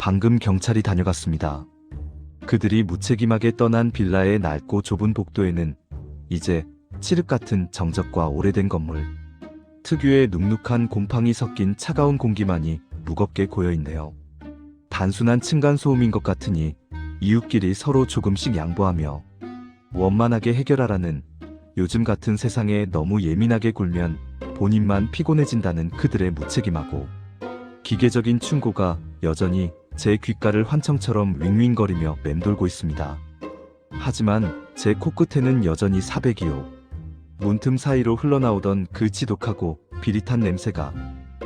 방금 경찰이 다녀갔습니다. 그들이 무책임하게 떠난 빌라의 낡고 좁은 복도에는 이제 칠흑 같은 정적과 오래된 건물, 특유의 눅눅한 곰팡이 섞인 차가운 공기만이 무겁게 고여있네요. 단순한 층간소음인 것 같으니 이웃끼리 서로 조금씩 양보하며 원만하게 해결하라는, 요즘 같은 세상에 너무 예민하게 굴면 본인만 피곤해진다는 그들의 무책임하고 기계적인 충고가 여전히 제 귓가를 환청처럼 윙윙거리며 맴돌고 있습니다. 하지만 제 코끝에는 여전히 402호. 문틈 사이로 흘러나오던 그 지독하고 비릿한 냄새가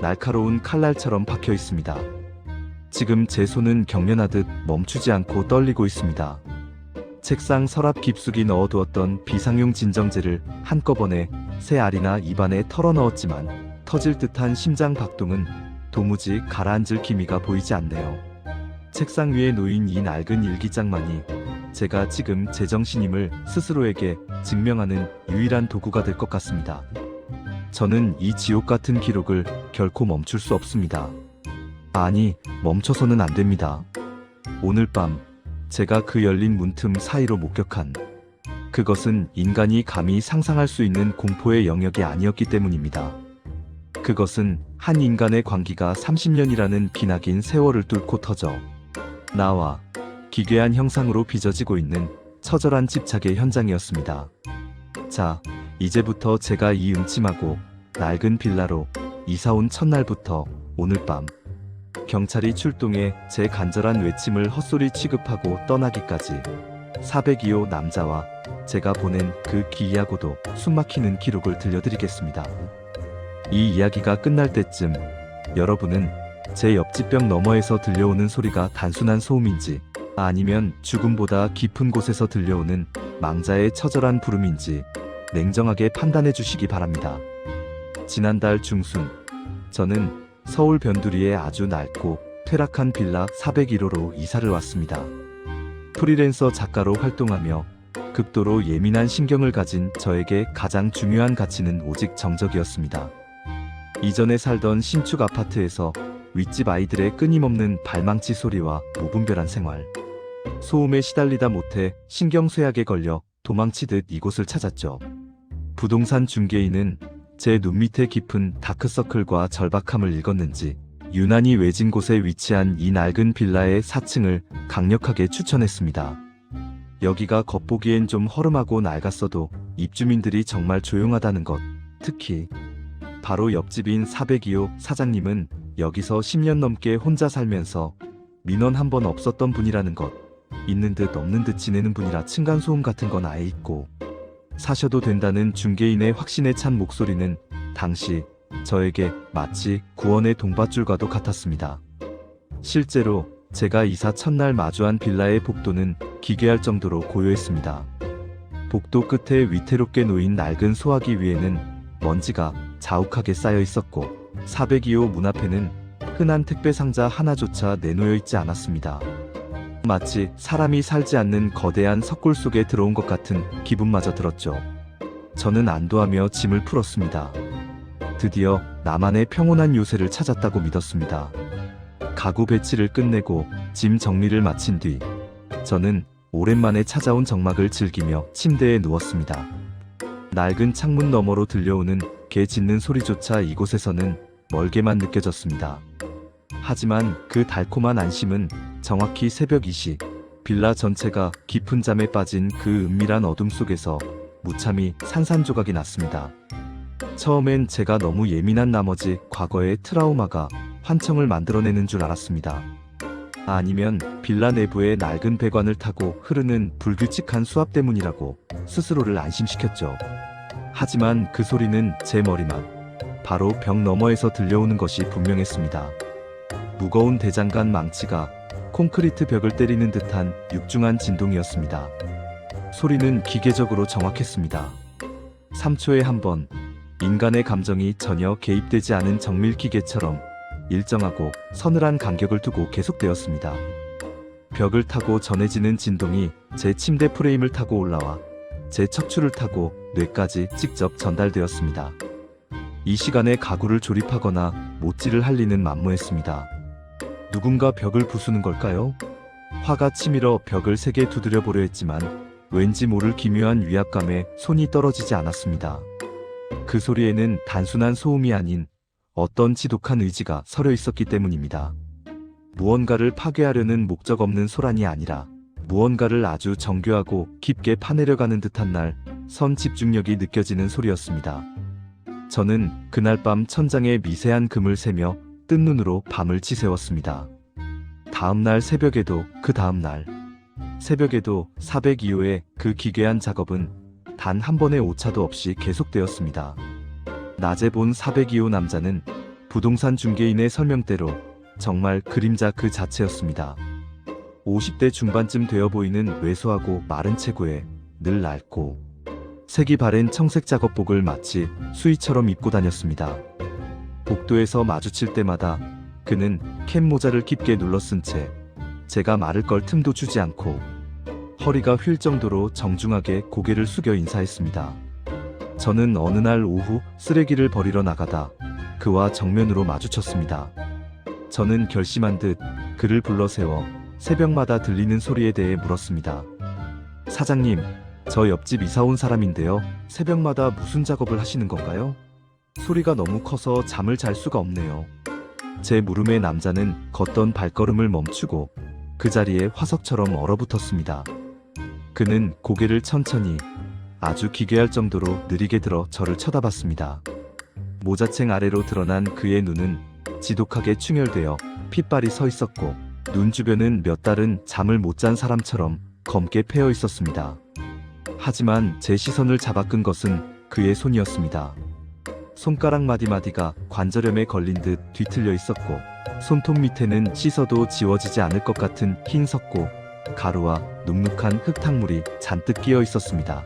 날카로운 칼날처럼 박혀 있습니다. 지금 제 손은 경련하듯 멈추지 않고 떨리고 있습니다. 책상 서랍 깊숙이 넣어두었던 비상용 진정제를 한꺼번에 새 알이나 입안에 털어넣었지만 터질 듯한 심장 박동은 도무지 가라앉을 기미가 보이지 않네요. 책상 위에 놓인 이 낡은 일기장만이 제가 지금 제정신임을 스스로에게 증명하는 유일한 도구가 될 것 같습니다. 저는 이 지옥 같은 기록을 결코 멈출 수 없습니다. 아니, 멈춰서는 안 됩니다. 오늘 밤 제가 그 열린 문틈 사이로 목격한 그것은 인간이 감히 상상할 수 있는 공포의 영역이 아니었기 때문입니다. 그것은 한 인간의 광기가 30년이라는 기나긴 세월을 뚫고 터져 나와 기괴한 형상으로 빚어지고 있는 처절한 집착의 현장이었습니다. 자, 이제부터 제가 이 음침하고 낡은 빌라로 이사온 첫날부터 오늘 밤 경찰이 출동해 제 간절한 외침을 헛소리 취급하고 떠나기까지 402호 남자와 제가 보낸 그 기이하고도 숨막히는 기록을 들려드리겠습니다. 이 이야기가 끝날 때쯤 여러분은 제 옆집 벽 너머에서 들려오는 소리가 단순한 소음인지 아니면 죽음보다 깊은 곳에서 들려오는 망자의 처절한 부름인지 냉정하게 판단해 주시기 바랍니다. 지난달 중순 저는 서울 변두리의 아주 낡고 퇴락한 빌라 401호로 이사를 왔습니다. 프리랜서 작가로 활동하며 극도로 예민한 신경을 가진 저에게 가장 중요한 가치는 오직 정적이었습니다. 이전에 살던 신축 아파트에서 윗집 아이들의 끊임없는 발망치 소리와 무분별한 생활, 소음에 시달리다 못해 신경쇠약에 걸려 도망치듯 이곳을 찾았죠. 부동산 중개인은 제 눈 밑에 깊은 다크서클과 절박함을 읽었는지 유난히 외진 곳에 위치한 이 낡은 빌라의 4층을 강력하게 추천했습니다. 여기가 겉보기엔 좀 허름하고 낡았어도 입주민들이 정말 조용하다는 것, 특히 바로 옆집인 402호 사장님은 여기서 10년 넘게 혼자 살면서 민원 한 번 없었던 분이라는 것, 있는 듯 없는 듯 지내는 분이라 층간소음 같은 건 아예 있고 사셔도 된다는 중개인의 확신에 찬 목소리는 당시 저에게 마치 구원의 동밧줄과도 같았습니다. 실제로 제가 이사 첫날 마주한 빌라의 복도는 기괴할 정도로 고요했습니다. 복도 끝에 위태롭게 놓인 낡은 소화기 위에는 먼지가 자욱하게 쌓여 있었고 402호 문 앞에는 흔한 택배 상자 하나조차 내놓여 있지 않았습니다. 마치 사람이 살지 않는 거대한 석굴 속에 들어온 것 같은 기분마저 들었죠. 저는 안도하며 짐을 풀었습니다. 드디어 나만의 평온한 요새를 찾았다고 믿었습니다. 가구 배치를 끝내고 짐 정리를 마친 뒤 저는 오랜만에 찾아온 정막을 즐기며 침대에 누웠습니다. 낡은 창문 너머로 들려오는 개 짖는 소리조차 이곳에서는 멀게만 느껴졌습니다. 하지만 그 달콤한 안심은 정확히 새벽 2시, 빌라 전체가 깊은 잠에 빠진 그 은밀한 어둠 속에서 무참히 산산조각이 났습니다. 처음엔 제가 너무 예민한 나머지 과거의 트라우마가 환청을 만들어내는 줄 알았습니다. 아니면 빌라 내부의 낡은 배관을 타고 흐르는 불규칙한 수압 때문이라고 스스로를 안심시켰죠. 하지만 그 소리는 제 머리만, 바로 벽 너머에서 들려오는 것이 분명했습니다. 무거운 대장간 망치가 콘크리트 벽을 때리는 듯한 육중한 진동이었습니다. 소리는 기계적으로 정확했습니다. 3초에 한 번, 인간의 감정이 전혀 개입되지 않은 정밀 기계처럼 일정하고 서늘한 간격을 두고 계속되었습니다. 벽을 타고 전해지는 진동이 제 침대 프레임을 타고 올라와 제 척추를 타고 뇌까지 직접 전달되었습니다. 이 시간에 가구를 조립하거나 못질을 할 리는 만무했습니다. 누군가 벽을 부수는 걸까요? 화가 치밀어 벽을 세게 두드려 보려 했지만 왠지 모를 기묘한 위압감에 손이 떨어지지 않았습니다. 그 소리에는 단순한 소음이 아닌 어떤 지독한 의지가 서려 있었기 때문입니다. 무언가를 파괴하려는 목적 없는 소란이 아니라 무언가를 아주 정교하고 깊게 파내려가는 듯한 날 선 집중력이 느껴지는 소리였습니다. 저는 그날 밤 천장에 미세한 금을 세며 뜬 눈으로 밤을 지새웠습니다. 다음날 새벽에도 그 다음날 새벽에도 402호의 그 기괴한 작업은 단 한 번의 오차도 없이 계속되었습니다. 낮에 본 402호 남자는 부동산 중개인의 설명대로 정말 그림자 그 자체였습니다. 50대 중반쯤 되어 보이는 왜소하고 마른 체구에 늘 낡고 색이 바랜 청색 작업복을 마치 수의처럼 입고 다녔습니다. 복도에서 마주칠 때마다 그는 캡 모자를 깊게 눌러 쓴 채 제가 말을 걸 틈도 주지 않고 허리가 휠 정도로 정중하게 고개를 숙여 인사했습니다. 저는 어느 날 오후 쓰레기를 버리러 나가다 그와 정면으로 마주쳤습니다. 저는 결심한 듯 그를 불러 세워 새벽마다 들리는 소리에 대해 물었습니다. 사장님, 저 옆집 이사 온 사람인데요. 새벽마다 무슨 작업을 하시는 건가요? 소리가 너무 커서 잠을 잘 수가 없네요. 제 물음에 남자는 걷던 발걸음을 멈추고 그 자리에 화석처럼 얼어붙었습니다. 그는 고개를 천천히 아주 기괴할 정도로 느리게 들어 저를 쳐다봤습니다. 모자챙 아래로 드러난 그의 눈은 지독하게 충혈되어 핏발이 서 있었고 눈 주변은 몇 달은 잠을 못 잔 사람처럼 검게 패여 있었습니다. 하지만 제 시선을 잡아끈 것은 그의 손이었습니다. 손가락 마디마디가 관절염에 걸린 듯 뒤틀려 있었고 손톱 밑에는 씻어도 지워지지 않을 것 같은 흰 석고, 가루와 눅눅한 흙탕물이 잔뜩 끼어 있었습니다.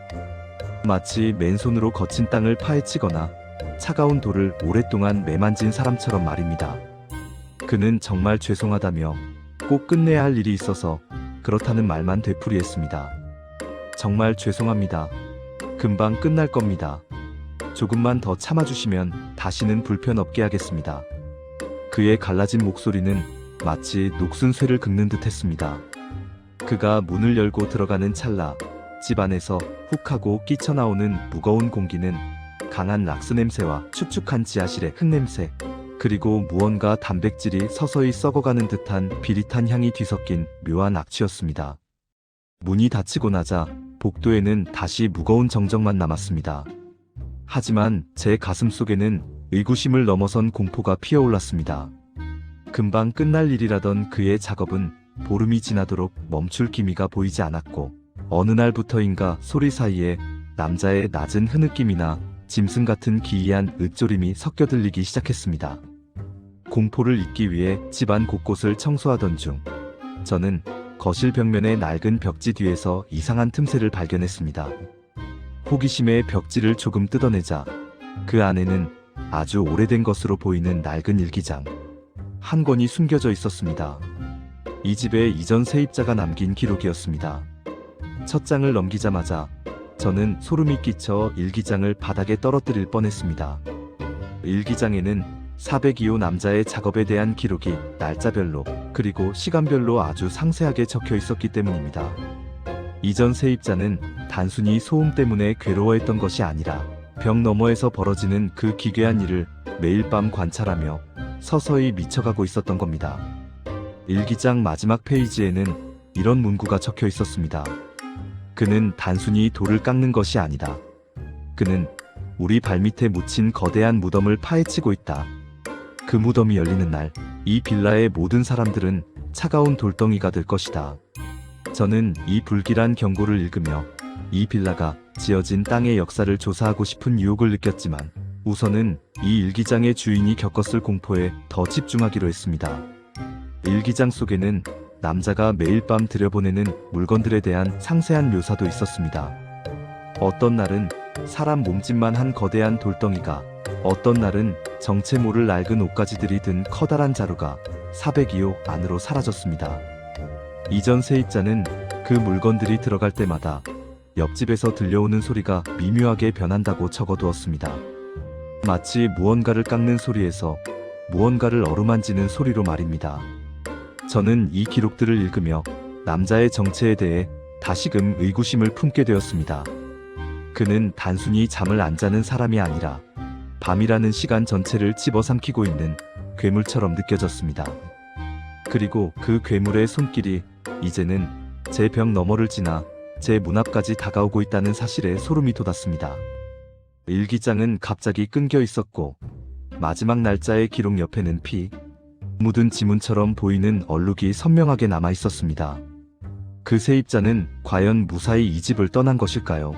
마치 맨손으로 거친 땅을 파헤치거나 차가운 돌을 오랫동안 매만진 사람처럼 말입니다. 그는 정말 죄송하다며 꼭 끝내야 할 일이 있어서 그렇다는 말만 되풀이했습니다. 정말 죄송합니다. 금방 끝날 겁니다. 조금만 더 참아주시면 다시는 불편 없게 하겠습니다. 그의 갈라진 목소리는 마치 녹슨 쇠를 긁는 듯 했습니다. 그가 문을 열고 들어가는 찰나 집 안에서 훅 하고 끼쳐나오는 무거운 공기는 강한 락스 냄새와 축축한 지하실의 흙냄새, 그리고 무언가 단백질이 서서히 썩어가는 듯한 비릿한 향이 뒤섞인 묘한 악취였습니다. 문이 닫히고 나자 복도에는 다시 무거운 정적만 남았습니다. 하지만 제 가슴 속에는 의구심을 넘어선 공포가 피어올랐습니다. 금방 끝날 일이라던 그의 작업은 보름이 지나도록 멈출 기미가 보이지 않았고 어느 날부터인가 소리 사이에 남자의 낮은 흐느낌이나 짐승 같은 기이한 읊조림이 섞여 들리기 시작했습니다. 공포를 잊기 위해 집안 곳곳을 청소하던 중 저는 거실 벽면의 낡은 벽지 뒤에서 이상한 틈새를 발견했습니다. 호기심에 벽지를 조금 뜯어내자 그 안에는 아주 오래된 것으로 보이는 낡은 일기장 한 권이 숨겨져 있었습니다. 이 집의 이전 세입자가 남긴 기록이었습니다. 첫 장을 넘기자마자 저는 소름이 끼쳐 일기장을 바닥에 떨어뜨릴 뻔했습니다. 일기장에는 402호 남자의 작업에 대한 기록이 날짜별로 그리고 시간별로 아주 상세하게 적혀 있었기 때문입니다. 이전 세입자는 단순히 소음 때문에 괴로워했던 것이 아니라 벽 너머에서 벌어지는 그 기괴한 일을 매일 밤 관찰하며 서서히 미쳐가고 있었던 겁니다. 일기장 마지막 페이지에는 이런 문구가 적혀 있었습니다. 그는 단순히 돌을 깎는 것이 아니다. 그는 우리 발밑에 묻힌 거대한 무덤을 파헤치고 있다. 그 무덤이 열리는 날, 이 빌라의 모든 사람들은 차가운 돌덩이가 될 것이다. 저는 이 불길한 경고를 읽으며 이 빌라가 지어진 땅의 역사를 조사하고 싶은 유혹을 느꼈지만 우선은 이 일기장의 주인이 겪었을 공포에 더 집중하기로 했습니다. 일기장 속에는 남자가 매일 밤 들여보내는 물건들에 대한 상세한 묘사도 있었습니다. 어떤 날은 사람 몸집만 한 거대한 돌덩이가, 어떤 날은 정체 모를 낡은 옷가지들이 든 커다란 자루가 402호 안으로 사라졌습니다. 이전 세입자는 그 물건들이 들어갈 때마다 옆집에서 들려오는 소리가 미묘하게 변한다고 적어두었습니다. 마치 무언가를 깎는 소리에서 무언가를 어루만지는 소리로 말입니다. 저는 이 기록들을 읽으며 남자의 정체에 대해 다시금 의구심을 품게 되었습니다. 그는 단순히 잠을 안 자는 사람이 아니라 밤이라는 시간 전체를 집어삼키고 있는 괴물처럼 느껴졌습니다. 그리고 그 괴물의 손길이 이제는 제 벽 너머를 지나 제 문 앞까지 다가오고 있다는 사실에 소름이 돋았습니다. 일기장은 갑자기 끊겨 있었고 마지막 날짜의 기록 옆에는 피 묻은 지문처럼 보이는 얼룩이 선명하게 남아 있었습니다. 그 세입자는 과연 무사히 이 집을 떠난 것일까요?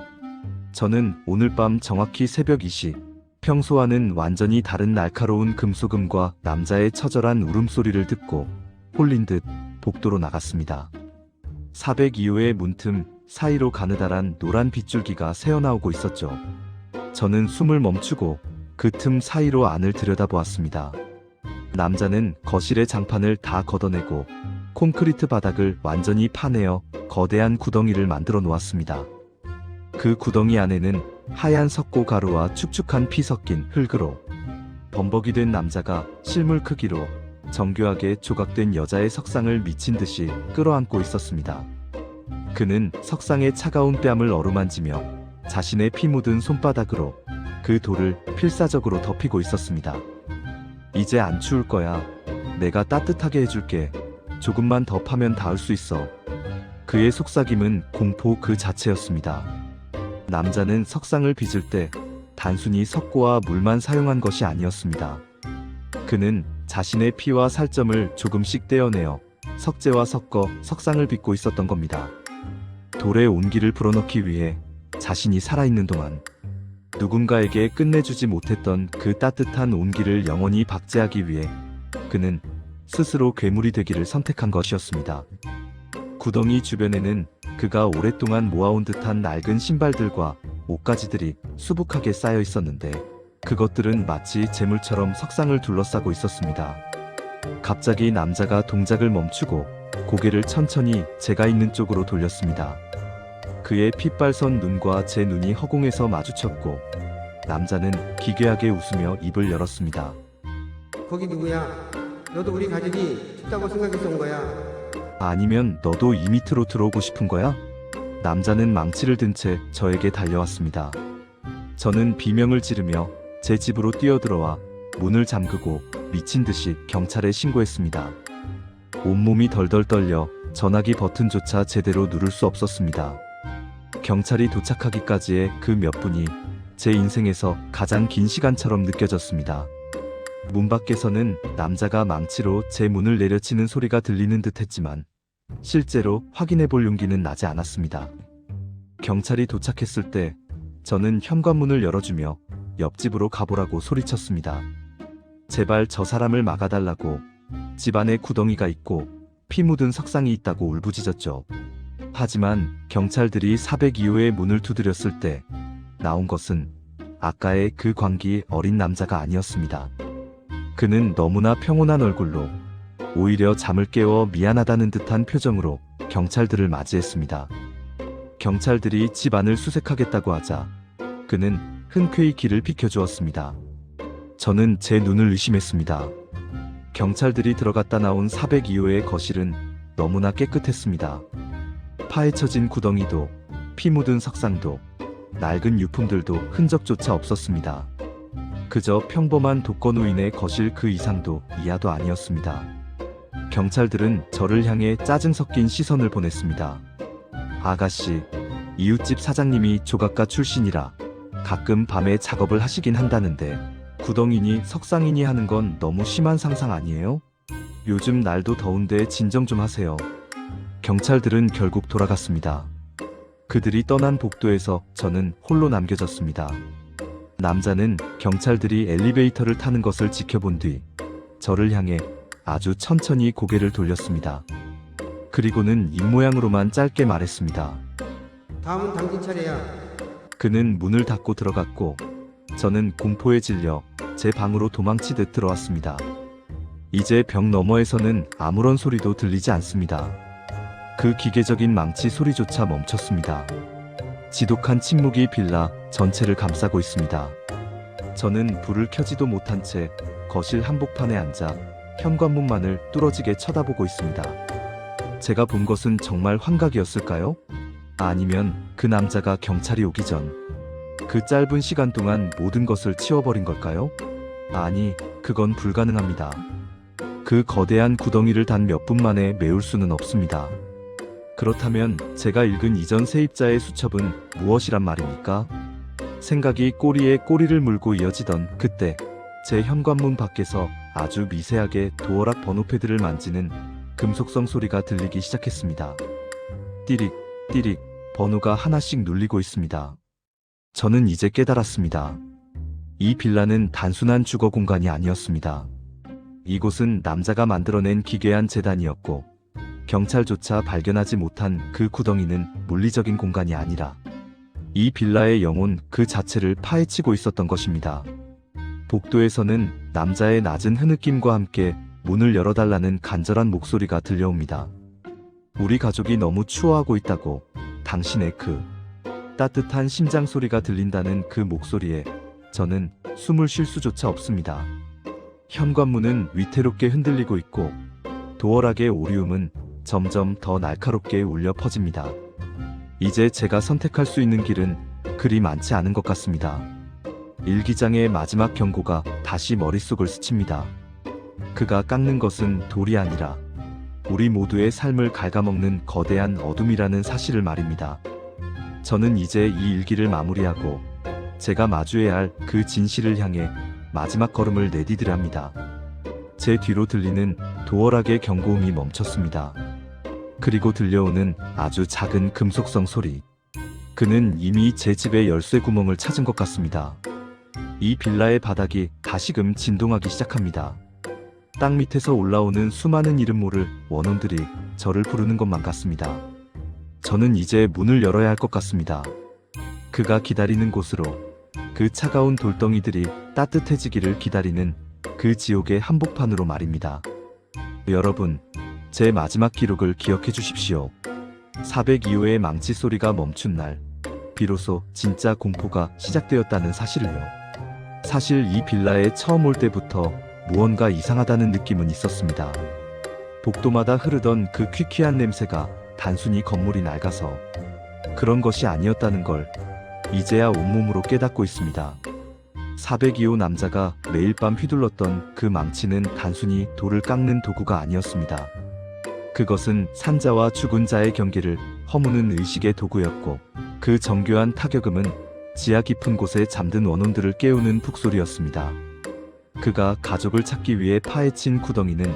저는 오늘 밤 정확히 새벽 2시, 평소와는 완전히 다른 날카로운 금소금과 남자의 처절한 울음소리를 듣고 홀린 듯 복도로 나갔습니다. 402호의 문틈 사이로 가느다란 노란 빗줄기가 새어나오고 있었죠. 저는 숨을 멈추고 그 틈 사이로 안을 들여다보았습니다. 남자는 거실의 장판을 다 걷어내고 콘크리트 바닥을 완전히 파내어 거대한 구덩이를 만들어 놓았습니다. 그 구덩이 안에는 하얀 석고 가루와 축축한 피 섞인 흙으로 범벅이 된 남자가 실물 크기로 정교하게 조각된 여자의 석상을 미친 듯이 끌어안고 있었습니다. 그는 석상의 차가운 뺨을 어루만지며 자신의 피 묻은 손바닥으로 그 돌을 필사적으로 덮이고 있었습니다. 이제 안 추울 거야. 내가 따뜻하게 해줄게. 조금만 더 파면 닿을 수 있어. 그의 속삭임은 공포 그 자체였습니다. 남자는 석상을 빚을 때 단순히 석고와 물만 사용한 것이 아니었습니다. 그는 자신의 피와 살점을 조금씩 떼어내어 석재와 섞어 석상을 빚고 있었던 겁니다. 돌에 온기를 불어넣기 위해 자신이 살아있는 동안 누군가에게 끝내주지 못했던 그 따뜻한 온기를 영원히 박제하기 위해 그는 스스로 괴물이 되기를 선택한 것이었습니다. 구덩이 주변에는 그가 오랫동안 모아온 듯한 낡은 신발들과 옷가지들이 수북하게 쌓여 있었는데 그것들은 마치 재물처럼 석상을 둘러싸고 있었습니다. 갑자기 남자가 동작을 멈추고 고개를 천천히 제가 있는 쪽으로 돌렸습니다. 그의 핏발선 눈과 제 눈이 허공에서 마주쳤고 남자는 기괴하게 웃으며 입을 열었습니다. 거기 누구야? 너도 우리 가족이 춥다고 생각해서 온 거야? 아니면 너도 이 밑으로 들어오고 싶은 거야? 남자는 망치를 든 채 저에게 달려왔습니다. 저는 비명을 지르며 제 집으로 뛰어들어와 문을 잠그고 미친 듯이 경찰에 신고했습니다. 온몸이 덜덜 떨려 전화기 버튼조차 제대로 누를 수 없었습니다. 경찰이 도착하기까지의 그 몇 분이 제 인생에서 가장 긴 시간처럼 느껴졌습니다. 문 밖에서는 남자가 망치로 제 문을 내려치는 소리가 들리는 듯 했지만 실제로 확인해 볼 용기는 나지 않았습니다. 경찰이 도착했을 때 저는 현관문을 열어주며 옆집으로 가보라고 소리쳤습니다. 제발 저 사람을 막아달라고. 집안에 구덩이가 있고 피 묻은 석상이 있다고 울부짖었죠. 하지만 경찰들이 402호의 문을 두드렸을 때 나온 것은 아까의 그 광기 어린 남자가 아니었습니다. 그는 너무나 평온한 얼굴로 오히려 잠을 깨워 미안하다는 듯한 표정으로 경찰들을 맞이했습니다. 경찰들이 집 안을 수색하겠다고 하자 그는 흔쾌히 길을 비켜주었습니다. 저는 제 눈을 의심했습니다. 경찰들이 들어갔다 나온 402호의 거실은 너무나 깨끗했습니다. 파헤쳐진 구덩이도 피 묻은 석상도 낡은 유품들도 흔적조차 없었습니다. 그저 평범한 독거노인의 거실 그 이상도 이하도 아니었습니다. 경찰들은 저를 향해 짜증 섞인 시선을 보냈습니다. 아가씨, 이웃집 사장님이 조각가 출신이라 가끔 밤에 작업을 하시긴 한다는데 구덩이니 석상이니 하는 건 너무 심한 상상 아니에요? 요즘 날도 더운데 진정 좀 하세요. 경찰들은 결국 돌아갔습니다. 그들이 떠난 복도에서 저는 홀로 남겨졌습니다. 남자는 경찰들이 엘리베이터를 타는 것을 지켜본 뒤 저를 향해 아주 천천히 고개를 돌렸습니다. 그리고는 입모양으로만 짧게 말했습니다. 다음은 당신 차례야. 그는 문을 닫고 들어갔고 저는 공포에 질려 제 방으로 도망치듯 들어왔습니다. 이제 벽 너머에서는 아무런 소리도 들리지 않습니다. 그 기계적인 망치 소리조차 멈췄습니다. 지독한 침묵이 빌라 전체를 감싸고 있습니다. 저는 불을 켜지도 못한 채 거실 한복판에 앉아 현관문만을 뚫어지게 쳐다보고 있습니다. 제가 본 것은 정말 환각이었을까요? 아니면 그 남자가 경찰이 오기 전 그 짧은 시간 동안 모든 것을 치워버린 걸까요? 아니, 그건 불가능합니다. 그 거대한 구덩이를 단 몇 분 만에 메울 수는 없습니다. 그렇다면 제가 읽은 이전 세입자의 수첩은 무엇이란 말입니까? 생각이 꼬리에 꼬리를 물고 이어지던 그때 제 현관문 밖에서 아주 미세하게 도어락 번호패드를 만지는 금속성 소리가 들리기 시작했습니다. 띠릭, 띠릭, 번호가 하나씩 눌리고 있습니다. 저는 이제 깨달았습니다. 이 빌라는 단순한 주거 공간이 아니었습니다. 이곳은 남자가 만들어낸 기괴한 재단이었고, 경찰조차 발견하지 못한 그 구덩이는 물리적인 공간이 아니라 이 빌라의 영혼 그 자체를 파헤치고 있었던 것입니다. 복도에서는 남자의 낮은 흐느낌과 함께 문을 열어달라는 간절한 목소리가 들려옵니다. 우리 가족이 너무 추워하고 있다고, 당신의 그 따뜻한 심장 소리가 들린다는 그 목소리에 저는 숨을 쉴 수조차 없습니다. 현관문은 위태롭게 흔들리고 있고 도어락의 오리움은 점점 더 날카롭게 울려 퍼집니다. 이제 제가 선택할 수 있는 길은 그리 많지 않은 것 같습니다. 일기장의 마지막 경고가 다시 머릿속을 스칩니다. 그가 깎는 것은 돌이 아니라 우리 모두의 삶을 갉아먹는 거대한 어둠이라는 사실을 말입니다. 저는 이제 이 일기를 마무리하고 제가 마주해야 할 그 진실을 향해 마지막 걸음을 내디디려 합니다. 제 뒤로 들리는 도어락의 경고음이 멈췄습니다. 그리고 들려오는 아주 작은 금속성 소리. 그는 이미 제 집의 열쇠 구멍을 찾은 것 같습니다. 이 빌라의 바닥이 다시금 진동하기 시작합니다. 땅 밑에서 올라오는 수많은 이름 모를 원혼들이 저를 부르는 것만 같습니다. 저는 이제 문을 열어야 할 것 같습니다. 그가 기다리는 곳으로, 그 차가운 돌덩이들이 따뜻해지기를 기다리는 그 지옥의 한복판으로 말입니다. 여러분, 제 마지막 기록을 기억해 주십시오. 402호의 망치 소리가 멈춘 날, 비로소 진짜 공포가 시작되었다는 사실을요. 사실 이 빌라에 처음 올 때부터 무언가 이상하다는 느낌은 있었습니다. 복도마다 흐르던 그 퀴퀴한 냄새가 단순히 건물이 낡아서 그런 것이 아니었다는 걸 이제야 온몸으로 깨닫고 있습니다. 402호 남자가 매일 밤 휘둘렀던 그 망치는 단순히 돌을 깎는 도구가 아니었습니다. 그것은 산자와 죽은 자의 경계를 허무는 의식의 도구였고, 그 정교한 타격음은 지하 깊은 곳에 잠든 원혼들을 깨우는 북소리였습니다. 그가 가족을 찾기 위해 파헤친 구덩이는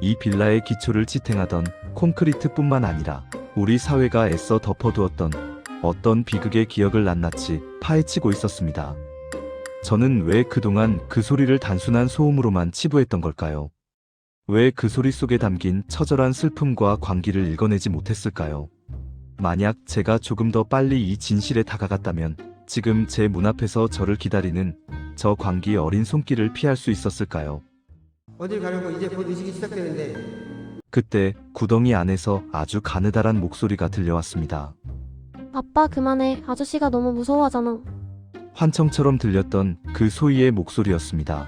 이 빌라의 기초를 지탱하던 콘크리트뿐만 아니라 우리 사회가 애써 덮어두었던 어떤 비극의 기억을 낱낱이 파헤치고 있었습니다. 저는 왜 그동안 그 소리를 단순한 소음으로만 치부했던 걸까요? 왜 그 소리 속에 담긴 처절한 슬픔과 광기를 읽어내지 못했을까요? 만약 제가 조금 더 빨리 이 진실에 다가갔다면 지금 제 문 앞에서 저를 기다리는 저 광기 어린 손길을 피할 수 있었을까요? 어딜 가려고 이제 곧 의식이 시작되는데. 그때 구덩이 안에서 아주 가느다란 목소리가 들려왔습니다. 아빠 그만해. 아저씨가 너무 무서워하잖아. 환청처럼 들렸던 그 소희의 목소리였습니다.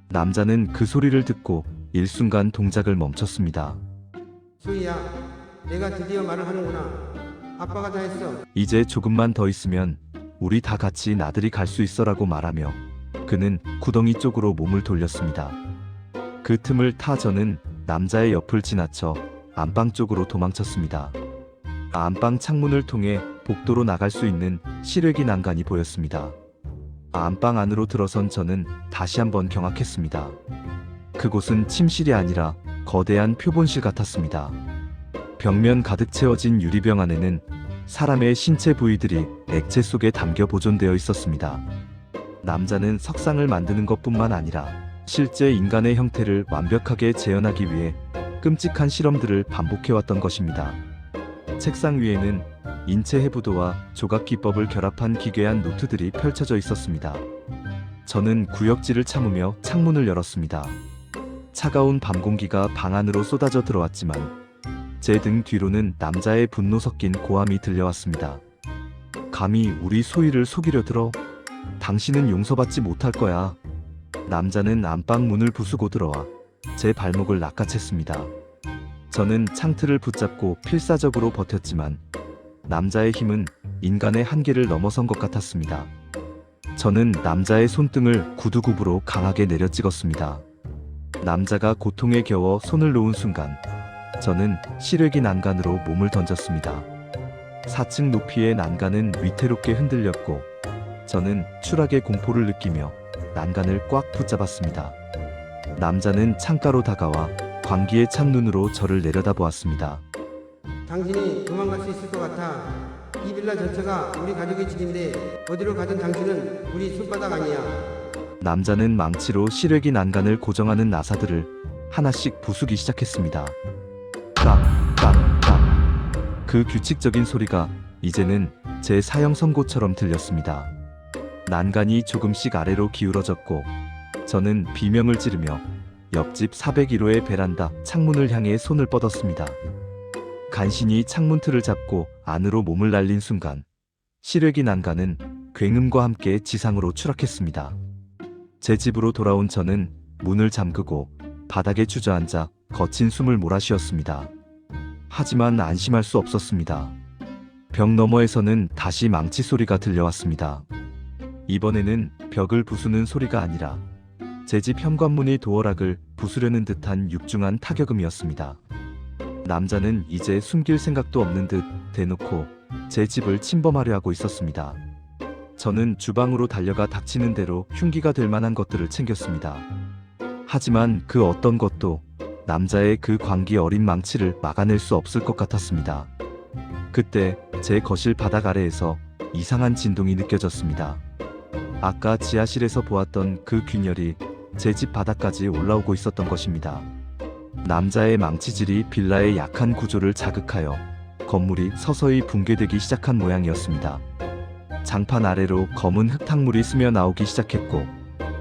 남자는 그 소리를 듣고 일순간 동작을 멈췄습니다. 소희야, 내가 드디어 말을 하는구나. 아빠가 다 했어. 이제 조금만 더 있으면 우리 다 같이 나들이 갈 수 있어라고 말하며 그는 구덩이 쪽으로 몸을 돌렸습니다. 그 틈을 타 저는 남자의 옆을 지나쳐 안방 쪽으로 도망쳤습니다. 안방 창문을 통해 복도로 나갈 수 있는 실외기 난간이 보였습니다. 안방 안으로 들어선 저는 다시 한번 경악했습니다. 그곳은 침실이 아니라 거대한 표본실 같았습니다. 벽면 가득 채워진 유리병 안에는 사람의 신체 부위들이 액체 속에 담겨 보존되어 있었습니다. 남자는 석상을 만드는 것뿐만 아니라 실제 인간의 형태를 완벽하게 재현하기 위해 끔찍한 실험들을 반복해왔던 것입니다. 책상 위에는 인체 해부도와 조각 기법을 결합한 기괴한 노트들이 펼쳐져 있었습니다. 저는 구역질을 참으며 창문을 열었습니다. 차가운 밤 공기가 방 안으로 쏟아져 들어왔지만 제 등 뒤로는 남자의 분노 섞인 고함이 들려왔습니다. 감히 우리 소희를 속이려 들어? 당신은 용서받지 못할 거야. 남자는 안방 문을 부수고 들어와 제 발목을 낚아챘습니다. 저는 창틀을 붙잡고 필사적으로 버텼지만 남자의 힘은 인간의 한계를 넘어선 것 같았습니다. 저는 남자의 손등을 구두굽으로 강하게 내려 찍었습니다. 남자가 고통에 겨워 손을 놓은 순간 저는 시래기 난간으로 몸을 던졌습니다. 4층 높이의 난간은 위태롭게 흔들렸고 저는 추락의 공포를 느끼며 난간을 꽉 붙잡았습니다. 남자는 창가로 다가와 광기에 찬 눈으로 저를 내려다보았습니다. 당신이 도망갈 수 있을 것 같아. 이 빌라 전체가 우리 가족의 집인데 어디로 가든 당신은 우리 손바닥 아니야. 남자는 망치로 시래기 난간을 고정하는 나사들을 하나씩 부수기 시작했습니다. 깍깍깍. 그 규칙적인 소리가 이제는 제 사형 선고처럼 들렸습니다. 난간이 조금씩 아래로 기울어졌고 저는 비명을 지르며 옆집 401호의 베란다 창문을 향해 손을 뻗었습니다. 간신히 창문 틀을 잡고 안으로 몸을 날린 순간 시래기 난간은 굉음과 함께 지상으로 추락했습니다. 제 집으로 돌아온 저는 문을 잠그고 바닥에 주저앉아 거친 숨을 몰아쉬었습니다. 하지만 안심할 수 없었습니다. 벽 너머에서는 다시 망치 소리가 들려왔습니다. 이번에는 벽을 부수는 소리가 아니라 제 집 현관문의 도어락을 부수려는 듯한 육중한 타격음이었습니다. 남자는 이제 숨길 생각도 없는 듯 대놓고 제 집을 침범하려 하고 있었습니다. 저는 주방으로 달려가 닥치는 대로 흉기가 될 만한 것들을 챙겼습니다. 하지만 그 어떤 것도 남자의 그 광기 어린 망치를 막아낼 수 없을 것 같았습니다. 그때 제 거실 바닥 아래에서 이상한 진동이 느껴졌습니다. 아까 지하실에서 보았던 그 균열이 제 집 바닥까지 올라오고 있었던 것입니다. 남자의 망치질이 빌라의 약한 구조를 자극하여 건물이 서서히 붕괴되기 시작한 모양이었습니다. 장판 아래로 검은 흙탕물이 스며 나오기 시작했고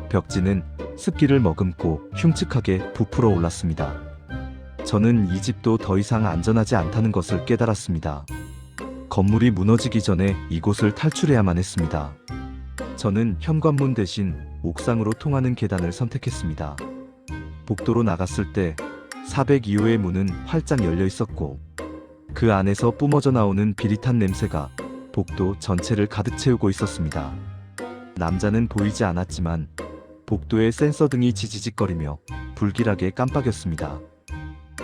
벽지는 습기를 머금고 흉측하게 부풀어 올랐습니다. 저는 이 집도 더 이상 안전하지 않다는 것을 깨달았습니다. 건물이 무너지기 전에 이곳을 탈출해야만 했습니다. 저는 현관문 대신 옥상으로 통하는 계단을 선택했습니다. 복도로 나갔을 때 402호의 문은 활짝 열려 있었고 그 안에서 뿜어져 나오는 비릿한 냄새가 복도 전체를 가득 채우고 있었습니다. 남자는 보이지 않았지만 복도의 센서등이 지지직거리며 불길하게 깜빡였습니다.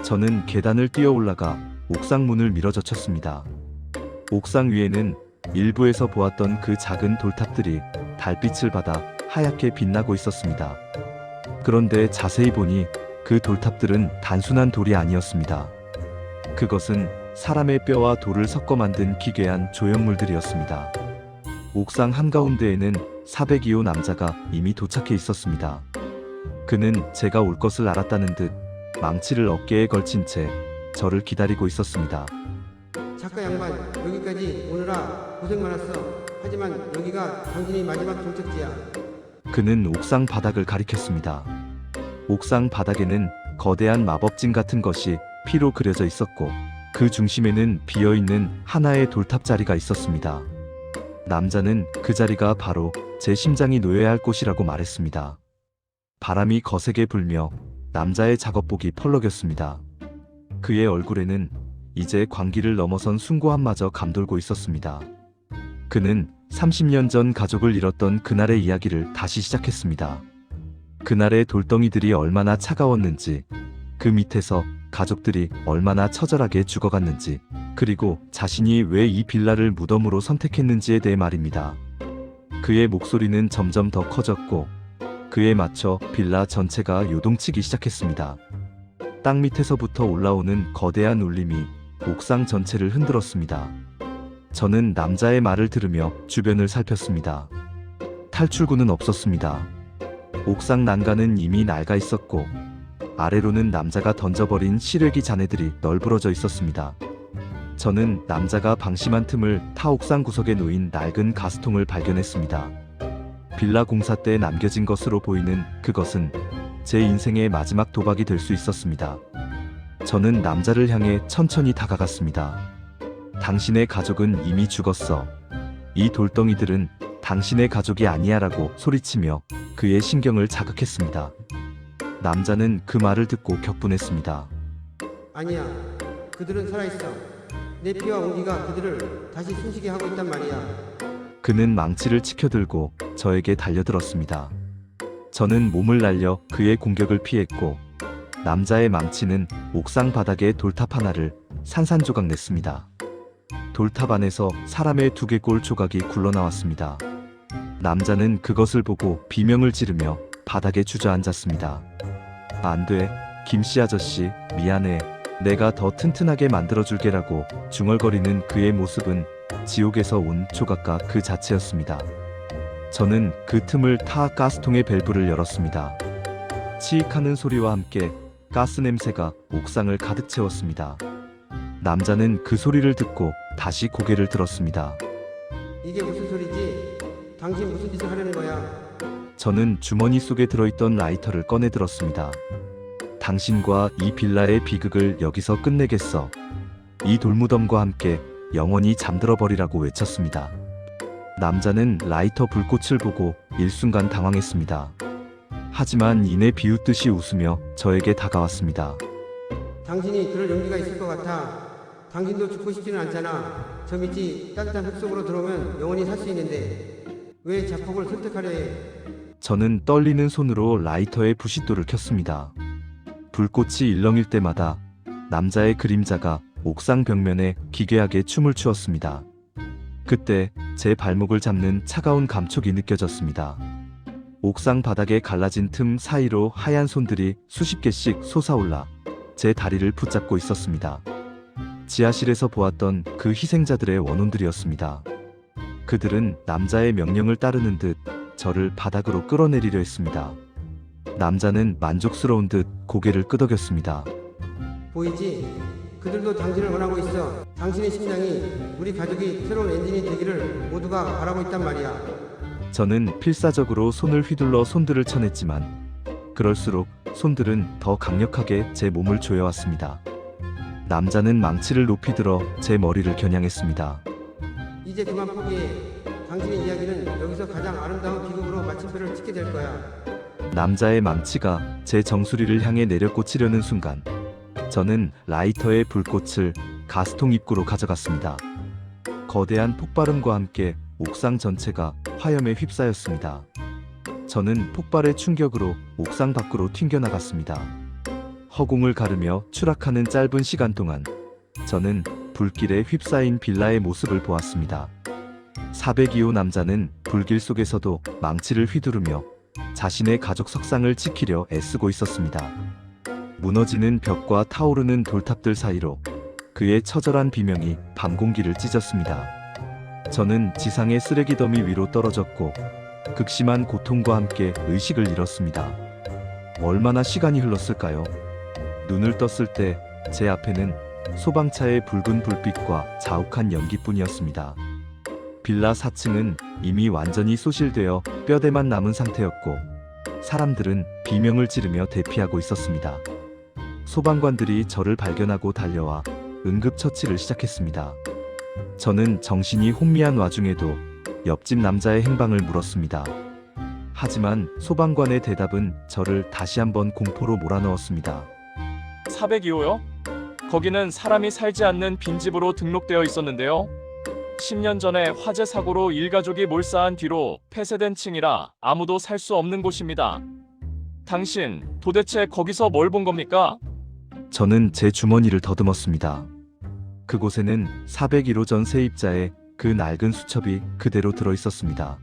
저는 계단을 뛰어 올라가 옥상 문을 밀어젖혔습니다. 옥상 위에는 일부에서 보았던 그 작은 돌탑들이 달빛을 받아 하얗게 빛나고 있었습니다. 그런데 자세히 보니 그 돌탑들은 단순한 돌이 아니었습니다. 그것은 사람의 뼈와 돌을 섞어 만든 기괴한 조형물들이었습니다. 옥상 한가운데에는 402호 남자가 이미 도착해 있었습니다. 그는 제가 올 것을 알았다는 듯 망치를 어깨에 걸친 채 저를 기다리고 있었습니다. 작가 양반, 여기까지 오느라 고생 많았어. 하지만 여기가 당신이 마지막 종착지야. 그는 옥상 바닥을 가리켰습니다. 옥상 바닥에는 거대한 마법진 같은 것이 피로 그려져 있었고 그 중심에는 비어있는 하나의 돌탑 자리가 있었습니다. 남자는 그 자리가 바로 제 심장이 놓여야 할 곳이라고 말했습니다. 바람이 거세게 불며 남자의 작업복이 펄럭였습니다. 그의 얼굴에는 이제 광기를 넘어선 숭고함마저 감돌고 있었습니다. 그는 30년 전 가족을 잃었던 그날의 이야기를 다시 시작했습니다. 그날의 돌덩이들이 얼마나 차가웠는지, 그 밑에서 가족들이 얼마나 처절하게 죽어갔는지, 그리고 자신이 왜 이 빌라를 무덤으로 선택했는지에 대해 말입니다. 그의 목소리는 점점 더 커졌고 그에 맞춰 빌라 전체가 요동치기 시작했습니다. 땅 밑에서부터 올라오는 거대한 울림이 옥상 전체를 흔들었습니다. 저는 남자의 말을 들으며 주변을 살폈습니다. 탈출구는 없었습니다. 옥상 난간은 이미 낡아 있었고 아래로는 남자가 던져버린 시래기 잔해들이 널브러져 있었습니다. 저는 남자가 방심한 틈을 타 옥상 구석에 놓인 낡은 가스통을 발견했습니다. 빌라 공사 때 남겨진 것으로 보이는 그것은 제 인생의 마지막 도박이 될 수 있었습니다. 저는 남자를 향해 천천히 다가갔습니다. 당신의 가족은 이미 죽었어. 이 돌덩이들은 당신의 가족이 아니야라고 소리치며 그의 신경을 자극했습니다. 남자는 그 말을 듣고 격분했습니다. 아니야. 그들은 살아있어. 내 피와 온기가 그들을 다시 숨쉬게 하고 있단 말이야. 그는 망치를 치켜들고 저에게 달려들었습니다. 저는 몸을 날려 그의 공격을 피했고 남자의 망치는 옥상 바닥에 돌탑 하나를 산산조각 냈습니다. 돌탑 안에서 사람의 두개골 조각이 굴러나왔습니다. 남자는 그것을 보고 비명을 지르며 바닥에 주저앉았습니다. 안 돼, 김씨 아저씨, 미안해. 내가 더 튼튼하게 만들어줄게라고 중얼거리는 그의 모습은 지옥에서 온 조각과 그 자체였습니다. 저는 그 틈을 타 가스통의 밸브를 열었습니다. 치익하는 소리와 함께 가스 냄새가 옥상을 가득 채웠습니다. 남자는 그 소리를 듣고 다시 고개를 들었습니다. 이게 무슨 소리지? 당신 무슨 짓을 하려는 거야? 저는 주머니 속에 들어있던 라이터를 꺼내 들었습니다. 당신과 이 빌라의 비극을 여기서 끝내겠어. 이 돌무덤과 함께 영원히 잠들어 버리라고 외쳤습니다. 남자는 라이터 불꽃을 보고 일순간 당황했습니다. 하지만 이내 비웃듯이 웃으며 저에게 다가왔습니다. 당신이 그럴 용기가 있을 것 같아. 당신도 죽고 싶지는 않잖아. 저 밑이 따뜻한 흙 속으로 들어오면 영원히 살 수 있는데 왜 자폭을 선택하려 해? 저는 떨리는 손으로 라이터의 부싯돌을 켰습니다. 불꽃이 일렁일 때마다 남자의 그림자가 옥상 벽면에 기괴하게 춤을 추었습니다. 그때 제 발목을 잡는 차가운 감촉이 느껴졌습니다. 옥상 바닥에 갈라진 틈 사이로 하얀 손들이 수십 개씩 솟아올라 제 다리를 붙잡고 있었습니다. 지하실에서 보았던 그 희생자들의 원혼들이었습니다. 그들은 남자의 명령을 따르는 듯 저를 바닥으로 끌어내리려 했습니다. 남자는 만족스러운 듯 고개를 끄덕였습니다. 보이지? 그들도 당신을 원하고 있어. 당신의 심장이 우리 가족이 새로운 엔진이 되기를 모두가 바라고 있단 말이야. 저는 필사적으로 손을 휘둘러 손들을 쳐냈지만 그럴수록 손들은 더 강력하게 제 몸을 조여왔습니다. 남자는 망치를 높이 들어 제 머리를 겨냥했습니다. 이제 그만 포기해. 당신의 이야기는 여기서 가장 아름다운 비극으로 마침표를 찍게 될 거야. 남자의 망치가 제 정수리를 향해 내려꽂히려는 순간 저는 라이터의 불꽃을 가스통 입구로 가져갔습니다. 거대한 폭발음과 함께 옥상 전체가 화염에 휩싸였습니다. 저는 폭발의 충격으로 옥상 밖으로 튕겨나갔습니다. 허공을 가르며 추락하는 짧은 시간 동안 저는 불길에 휩싸인 빌라의 모습을 보았습니다. 402호 남자는 불길 속에서도 망치를 휘두르며 자신의 가족 석상을 지키려 애쓰고 있었습니다. 무너지는 벽과 타오르는 돌탑들 사이로 그의 처절한 비명이 밤 공기를 찢었습니다. 저는 지상의 쓰레기 더미 위로 떨어졌고 극심한 고통과 함께 의식을 잃었습니다. 얼마나 시간이 흘렀을까요? 눈을 떴을 때 제 앞에는 소방차의 붉은 불빛과 자욱한 연기뿐이었습니다. 빌라 4층은 이미 완전히 소실되어 뼈대만 남은 상태였고 사람들은 비명을 지르며 대피하고 있었습니다. 소방관들이 저를 발견하고 달려와 응급처치를 시작했습니다. 저는 정신이 혼미한 와중에도 옆집 남자의 행방을 물었습니다. 하지만 소방관의 대답은 저를 다시 한번 공포로 몰아넣었습니다. 402호요? 거기는 사람이 살지 않는 빈집으로 등록되어 있었는데요. 10년 전에 화재 사고로 일가족이 몰사한 뒤로 폐쇄된 층이라 아무도 살 수 없는 곳입니다. 당신 도대체 거기서 뭘 본 겁니까? 저는 제 주머니를 더듬었습니다. 그곳에는 401호 전 세입자의 그 낡은 수첩이 그대로 들어 있었습니다.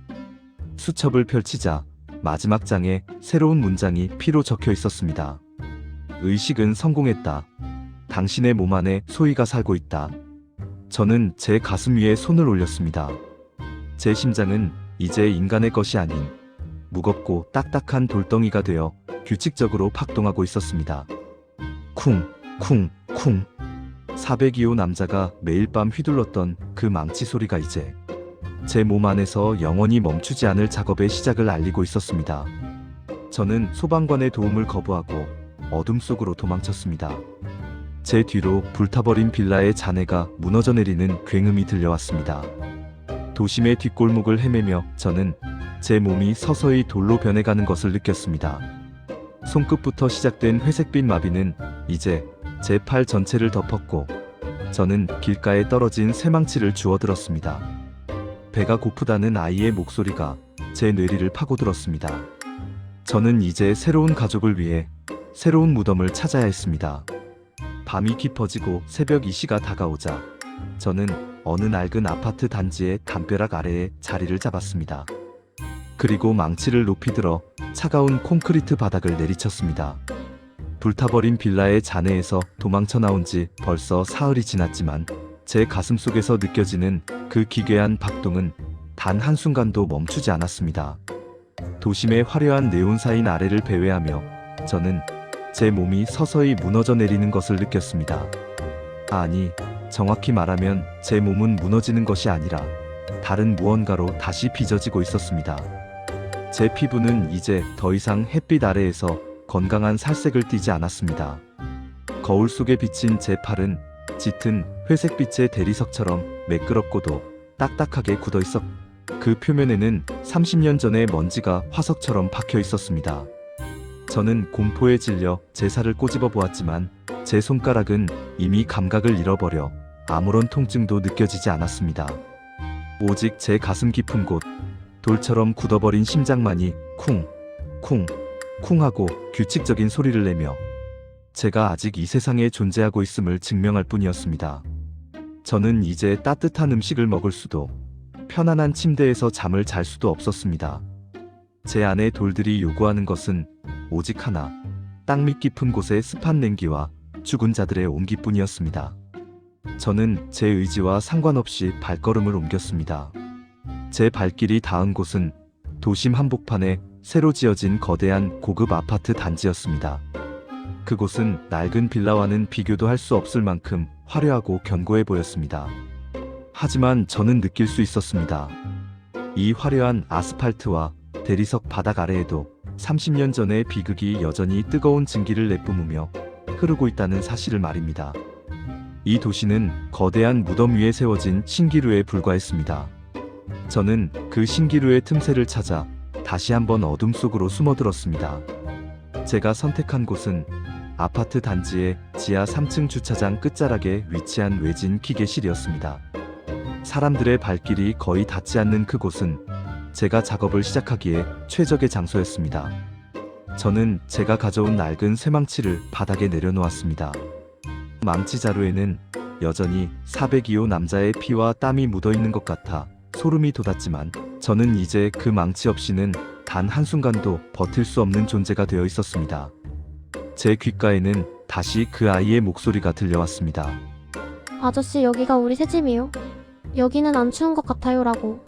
수첩을 펼치자 마지막 장에 새로운 문장이 피로 적혀 있었습니다. 의식은 성공했다. 당신의 몸 안에 소희가 살고 있다. 저는 제 가슴 위에 손을 올렸습니다. 제 심장은 이제 인간의 것이 아닌 무겁고 딱딱한 돌덩이가 되어 규칙적으로 박동하고 있었습니다. 쿵, 쿵, 쿵. 402호 남자가 매일 밤 휘둘렀던 그 망치 소리가 이제 제 몸 안에서 영원히 멈추지 않을 작업의 시작을 알리고 있었습니다. 저는 소방관의 도움을 거부하고 어둠 속으로 도망쳤습니다. 제 뒤로 불타버린 빌라의 잔해가 무너져 내리는 굉음이 들려왔습니다. 도심의 뒷골목을 헤매며 저는 제 몸이 서서히 돌로 변해가는 것을 느꼈습니다. 손끝부터 시작된 회색빛 마비는 이제 제 팔 전체를 덮었고 저는 길가에 떨어진 쇠망치를 주워들었습니다. 배가 고프다는 아이의 목소리가 제 뇌리를 파고들었습니다. 저는 이제 새로운 가족을 위해 새로운 무덤을 찾아야 했습니다. 밤이 깊어지고 새벽 2시가 다가오자 저는 어느 낡은 아파트 단지의 담벼락 아래에 자리를 잡았습니다. 그리고 망치를 높이 들어 차가운 콘크리트 바닥을 내리쳤습니다. 불타버린 빌라의 잔해에서 도망쳐 나온 지 벌써 사흘이 지났지만 제 가슴 속에서 느껴지는 그 기괴한 박동은 단 한순간도 멈추지 않았습니다. 도심의 화려한 네온사인 아래를 배회하며 저는 제 몸이 서서히 무너져 내리는 것을 느꼈습니다. 아니, 정확히 말하면 제 몸은 무너지는 것이 아니라 다른 무언가로 다시 빚어지고 있었습니다. 제 피부는 이제 더 이상 햇빛 아래에서 건강한 살색을 띠지 않았습니다. 거울 속에 비친 제 팔은 짙은 회색빛의 대리석처럼 매끄럽고도 딱딱하게 굳어 있었고 그 표면에는 30년 전의 먼지가 화석처럼 박혀 있었습니다. 저는 공포에 질려 제 살을 꼬집어 보았지만 제 손가락은 이미 감각을 잃어버려 아무런 통증도 느껴지지 않았습니다. 오직 제 가슴 깊은 곳, 돌처럼 굳어버린 심장만이 쿵, 쿵, 쿵 하고 규칙적인 소리를 내며 제가 아직 이 세상에 존재하고 있음을 증명할 뿐이었습니다. 저는 이제 따뜻한 음식을 먹을 수도 편안한 침대에서 잠을 잘 수도 없었습니다. 제 안의 돌들이 요구하는 것은 오직 하나, 땅밑 깊은 곳의 습한 냉기와 죽은 자들의 온기뿐이었습니다. 저는 제 의지와 상관없이 발걸음을 옮겼습니다. 제 발길이 닿은 곳은 도심 한복판에 새로 지어진 거대한 고급 아파트 단지였습니다. 그곳은 낡은 빌라와는 비교도 할 수 없을 만큼 화려하고 견고해 보였습니다. 하지만 저는 느낄 수 있었습니다. 이 화려한 아스팔트와 대리석 바닥 아래에도 30년 전의 비극이 여전히 뜨거운 증기를 내뿜으며 흐르고 있다는 사실을 말입니다. 이 도시는 거대한 무덤 위에 세워진 신기루에 불과했습니다. 저는 그 신기루의 틈새를 찾아 다시 한번 어둠 속으로 숨어들었습니다. 제가 선택한 곳은 아파트 단지의 지하 3층 주차장 끝자락에 위치한 외진 기계실이었습니다. 사람들의 발길이 거의 닿지 않는 그곳은 제가 작업을 시작하기에 최적의 장소였습니다. 저는 제가 가져온 낡은 쇠망치를 바닥에 내려놓았습니다. 망치 자루에는 여전히 402호 남자의 피와 땀이 묻어있는 것 같아 소름이 돋았지만 저는 이제 그 망치 없이는 단 한순간도 버틸 수 없는 존재가 되어 있었습니다. 제 귓가에는 다시 그 아이의 목소리가 들려왔습니다. 아저씨, 여기가 우리 새 집이요. 여기는 안 추운 것 같아요 라고.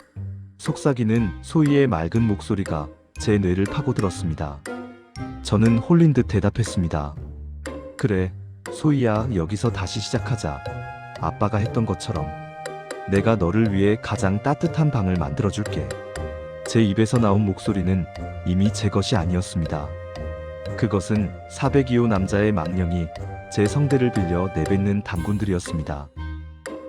속삭이는 소희의 맑은 목소리가 제 뇌를 파고들었습니다. 저는 홀린 듯 대답했습니다. 그래, 소희야, 여기서 다시 시작하자. 아빠가 했던 것처럼. 내가 너를 위해 가장 따뜻한 방을 만들어줄게. 제 입에서 나온 목소리는 이미 제 것이 아니었습니다. 그것은 402호 남자의 망령이 제 성대를 빌려 내뱉는 단군들이었습니다.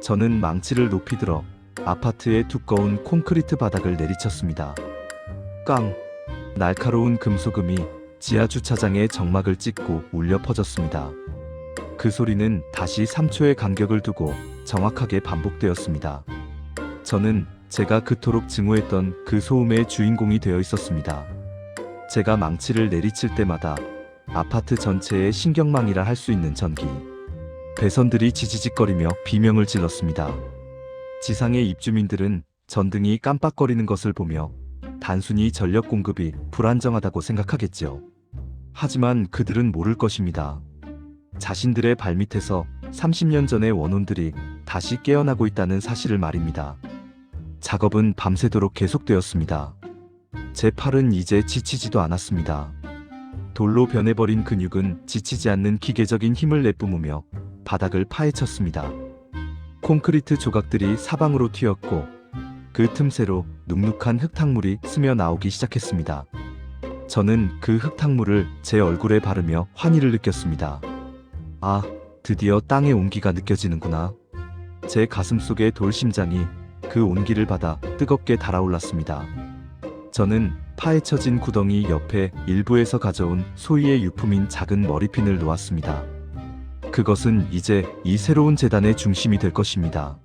저는 망치를 높이 들어 아파트의 두꺼운 콘크리트 바닥을 내리쳤습니다. 깡! 날카로운 금속음이 지하 주차장의 정막을 찍고 울려 퍼졌습니다. 그 소리는 다시 3초의 간격을 두고 정확하게 반복되었습니다. 저는 제가 그토록 증오했던 그 소음의 주인공이 되어 있었습니다. 제가 망치를 내리칠 때마다 아파트 전체의 신경망이라 할 수 있는 전기, 배선들이 지지직거리며 비명을 질렀습니다. 지상의 입주민들은 전등이 깜빡거리는 것을 보며 단순히 전력 공급이 불안정하다고 생각하겠지요. 하지만 그들은 모를 것입니다. 자신들의 발밑에서 30년 전의 원혼들이 다시 깨어나고 있다는 사실을 말입니다. 작업은 밤새도록 계속되었습니다. 제 팔은 이제 지치지도 않았습니다. 돌로 변해버린 근육은 지치지 않는 기계적인 힘을 내뿜으며 바닥을 파헤쳤습니다. 콘크리트 조각들이 사방으로 튀었고 그 틈새로 눅눅한 흙탕물이 스며 나오기 시작했습니다. 저는 그 흙탕물을 제 얼굴에 바르며 환희를 느꼈습니다. 아, 드디어 땅의 온기가 느껴지는구나. 제 가슴 속의 돌심장이 그 온기를 받아 뜨겁게 달아올랐습니다. 저는 파헤쳐진 구덩이 옆에 일부에서 가져온 소희의 유품인 작은 머리핀을 놓았습니다. 그것은 이제 이 새로운 재단의 중심이 될 것입니다.